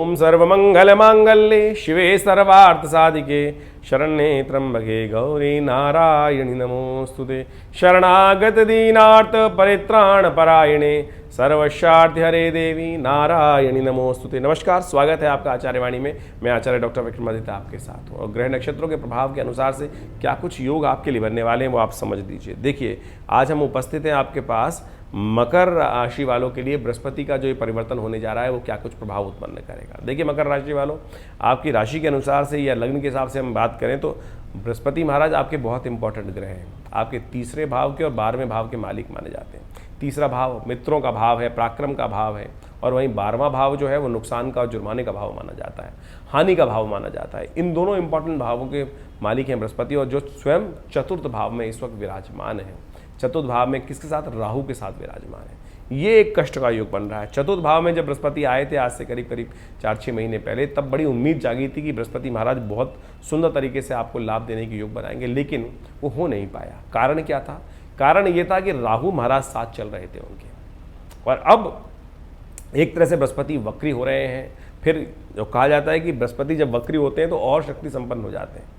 ओम सर्वमंगलमांगल्ये शिवे सर्वार्थसाधिके शरण्ये त्र्यंबके गौरी नारायणि नमोस्तुते। शरणागत दीनार्थ परित्राण परायणे सर्वशार्थ हरे देवी नारायणी नमोस्तुते। नमस्कार, स्वागत है आपका आचार्यवाणी में। मैं आचार्य डॉक्टर विक्रमादित्य आपके साथ हूँ और ग्रह नक्षत्रों के प्रभाव के अनुसार से क्या कुछ योग आपके लिए बनने वाले हैं वो आप समझ लीजिए। देखिए, आज हम उपस्थित हैं आपके पास मकर राशि वालों के लिए बृहस्पति का जो ये परिवर्तन होने जा रहा है वो क्या कुछ प्रभाव उत्पन्न करेगा। देखिए मकर राशि वालों, आपकी राशि के अनुसार से या लग्न के हिसाब से हम बात करें तो बृहस्पति महाराज आपके बहुत इंपॉर्टेंट ग्रह हैं। आपके तीसरे भाव के और 12वें भाव के मालिक माने जाते हैं। तीसरा भाव मित्रों का भाव है, पराक्रम का भाव है, और वहीं 12वां भाव जो है वो नुकसान का और जुर्माने का भाव माना जाता है, हानि का भाव माना जाता है। इन दोनों इंपॉर्टेंट भावों के मालिक हैं बृहस्पति, और जो स्वयं चतुर्थ भाव में इस वक्त विराजमान है। चतुर्थ भाव में किसके साथ? राहु के साथ विराजमान है। ये एक कष्ट का योग बन रहा है। चतुर्थ भाव में जब बृहस्पति आए थे आज से करीब करीब 4-6 महीने पहले, तब बड़ी उम्मीद जागी थी कि बृहस्पति महाराज बहुत सुंदर तरीके से आपको लाभ देने के योग बनाएंगे, लेकिन वो हो नहीं पाया। कारण क्या था? कारण ये था कि राहु महाराज साथ चल रहे थे उनके, और अब एक तरह से बृहस्पति वक्री हो रहे हैं। फिर जो कहा जाता है कि बृहस्पति जब वक्री होते हैं तो और शक्ति संपन्न हो जाते हैं।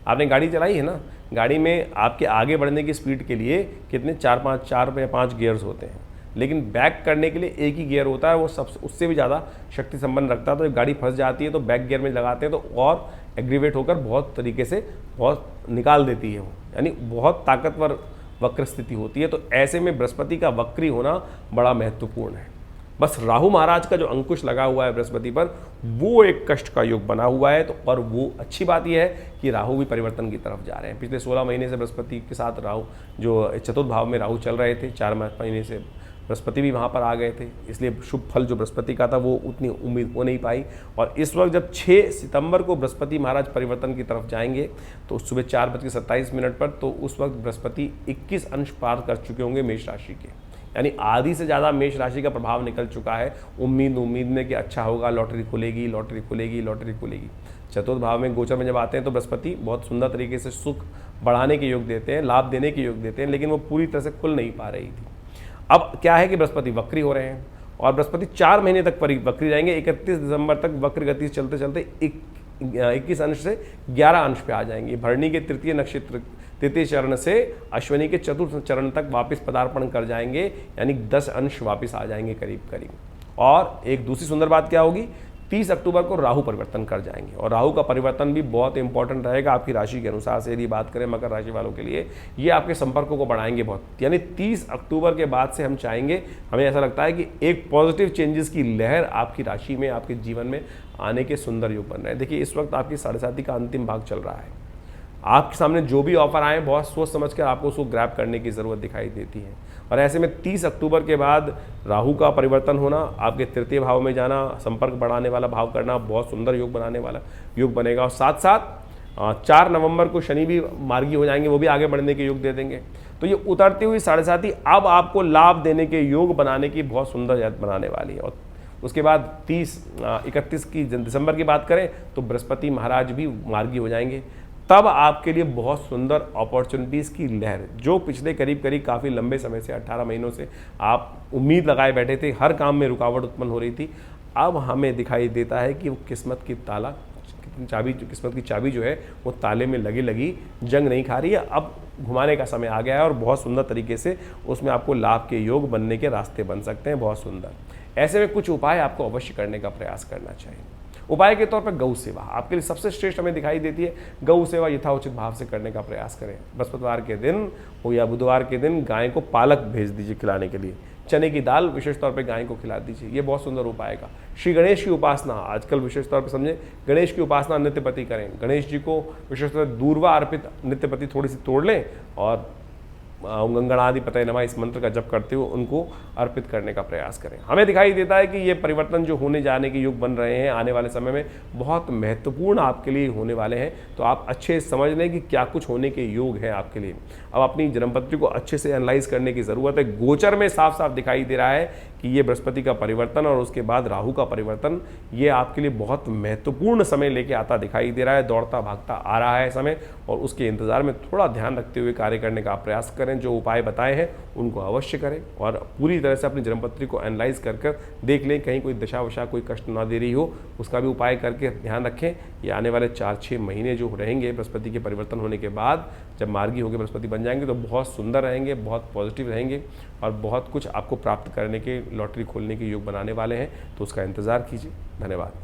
आपने गाड़ी चलाई है ना, गाड़ी में आपके आगे बढ़ने की स्पीड के लिए कितने 4 या 5 गियर्स होते हैं, लेकिन बैक करने के लिए एक ही गियर होता है, वो सब उससे भी ज़्यादा शक्ति संपन्न रखता है। तो जब गाड़ी फंस जाती है तो बैक गियर में लगाते हैं तो और एग्रीवेट होकर बहुत तरीके से बहुत निकाल देती है वो, यानी बहुत ताकतवर वक्र स्थिति होती है। तो ऐसे में बृहस्पति का वक्री होना बड़ा महत्वपूर्ण है। बस राहु महाराज का जो अंकुश लगा हुआ है बृहस्पति पर, वो एक कष्ट का योग बना हुआ है। तो और वो अच्छी बात यह है कि राहु भी परिवर्तन की तरफ जा रहे हैं। पिछले 16 महीने से बृहस्पति के साथ राहु, जो चतुर्थ भाव में राहु चल रहे थे, 4 महीने से बृहस्पति भी वहाँ पर आ गए थे, इसलिए शुभ फल जो बृहस्पति का था वो उतनी उम्मीद हो नहीं पाई। और इस वक्त जब 6 सितंबर को बृहस्पति महाराज परिवर्तन की तरफ जाएंगे तो सुबह 4:27 पर, तो उस वक्त बृहस्पति 21 अंश पार कर चुके होंगे मेष राशि के, यानी आधी से ज़्यादा मेष राशि का प्रभाव निकल चुका है। उम्मीद में कि अच्छा होगा, लॉटरी खुलेगी, लॉटरी खुलेगी, लॉटरी खुलेगी। चतुर्थ भाव में गोचर में जब आते हैं तो बृहस्पति बहुत सुंदर तरीके से सुख बढ़ाने के योग देते हैं, लाभ देने के योग देते हैं, लेकिन वो पूरी तरह से खुल नहीं पा रही थी। अब क्या है कि बृहस्पति वक्री हो रहे हैं और बृहस्पति 4 महीने तक वक्री रहेंगे। 31 दिसंबर तक वक्र गति चलते चलते 21 अंश से 11 अंश पे आ जाएंगे। भरणी के तृतीय नक्षत्र तृतीय चरण से अश्विनी के चतुर्थ चरण तक वापस पदार्पण कर जाएंगे, यानी 10 अंश वापस आ जाएंगे करीब करीब। और एक दूसरी सुंदर बात क्या होगी, 30 अक्टूबर को राहु परिवर्तन कर जाएंगे, और राहु का परिवर्तन भी बहुत इंपॉर्टेंट रहेगा आपकी राशि के अनुसार से। यदि बात करें मकर राशि वालों के लिए, ये आपके संपर्कों को बढ़ाएंगे बहुत, यानी 30 अक्टूबर के बाद से हम चाहेंगे, हमें ऐसा लगता है कि एक पॉजिटिव चेंजेस की लहर आपकी राशि में, आपके जीवन में आने के सुंदर योग बन रहे हैं। देखिए, इस वक्त आपकी 7.5 का अंतिम भाग चल रहा है। आपके सामने जो भी ऑफर आए, बहुत सोच समझ कर आपको उसको ग्रैब करने की ज़रूरत दिखाई देती है। और ऐसे में 30 अक्टूबर के बाद राहु का परिवर्तन होना, आपके तृतीय भाव में जाना, संपर्क बढ़ाने वाला भाव करना, बहुत सुंदर योग बनाने वाला योग बनेगा। और साथ साथ 4 नवंबर को शनि भी मार्गी हो जाएंगे, वो भी आगे बढ़ने के योग दे देंगे। तो ये उतरती हुई 7.5 अब आपको लाभ देने के योग बनाने की बहुत सुंदर याद बनाने वाली है। और उसके बाद 31 की दिसंबर की बात करें तो बृहस्पति महाराज भी मार्गी हो जाएंगे। तब आपके लिए बहुत सुंदर अपॉर्चुनिटीज़ की लहर, जो पिछले करीब काफ़ी लंबे समय से 18 महीनों से आप उम्मीद लगाए बैठे थे, हर काम में रुकावट उत्पन्न हो रही थी, अब हमें दिखाई देता है कि वो किस्मत की चाबी जो है वो ताले में लगी जंग नहीं खा रही है। अब घुमाने का समय आ गया है और बहुत सुंदर तरीके से उसमें आपको लाभ के योग बनने के रास्ते बन सकते हैं, बहुत सुंदर। ऐसे में कुछ उपाय आपको अवश्य करने का प्रयास करना चाहिए। उपाय के तौर पर गौ सेवा आपके लिए सबसे श्रेष्ठ हमें दिखाई देती है। गौ सेवा यथाउचित भाव से करने का प्रयास करें। बृहस्पतिवार के दिन हो या बुधवार के दिन गाय को पालक भेज दीजिए खिलाने के लिए, चने की दाल विशेष तौर पे गाय को खिला दीजिए, ये बहुत सुंदर उपाय का। श्री गणेश की उपासना आजकल विशेष तौर पे समझें, गणेश की उपासना नित्यपति करें। गणेश जी को विशेष तौर पर दूर्वा अर्पित नित्यपति थोड़ी सी तोड़ लें और गंगणाधिपतये नमः इस मंत्र का जप करते हुए उनको अर्पित करने का प्रयास करें। हमें दिखाई देता है कि ये परिवर्तन जो होने जाने के योग बन रहे हैं आने वाले समय में बहुत महत्वपूर्ण आपके लिए होने वाले हैं। तो आप अच्छे समझ लें कि क्या कुछ होने के योग हैं आपके लिए। अब अपनी जन्मपत्री को अच्छे से एनालाइज करने की ज़रूरत है। गोचर में साफ साफ दिखाई दे रहा है कि ये बृहस्पति का परिवर्तन और उसके बाद राहु का परिवर्तन ये आपके लिए बहुत महत्वपूर्ण समय लेके आता दिखाई दे रहा है। दौड़ता भागता आ रहा है समय, और उसके इंतज़ार में थोड़ा ध्यान रखते हुए कार्य करने का प्रयास करें। जो उपाय बताए हैं उनको अवश्य करें और पूरी तरह से अपनी जन्मपत्री को एनालाइज कर देख लें, कहीं कोई दशा वशा कोई कष्ट ना दे रही हो, उसका भी उपाय करके ध्यान रखें। ये आने वाले 4-6 महीने जो रहेंगे बृहस्पति के परिवर्तन होने के बाद, जब मार्गी होकर बृहस्पति बन जाएंगे, तो बहुत सुंदर रहेंगे, बहुत पॉजिटिव रहेंगे और बहुत कुछ आपको प्राप्त करने के, लॉटरी खोलने के योग बनाने वाले हैं। तो उसका इंतज़ार कीजिए। धन्यवाद।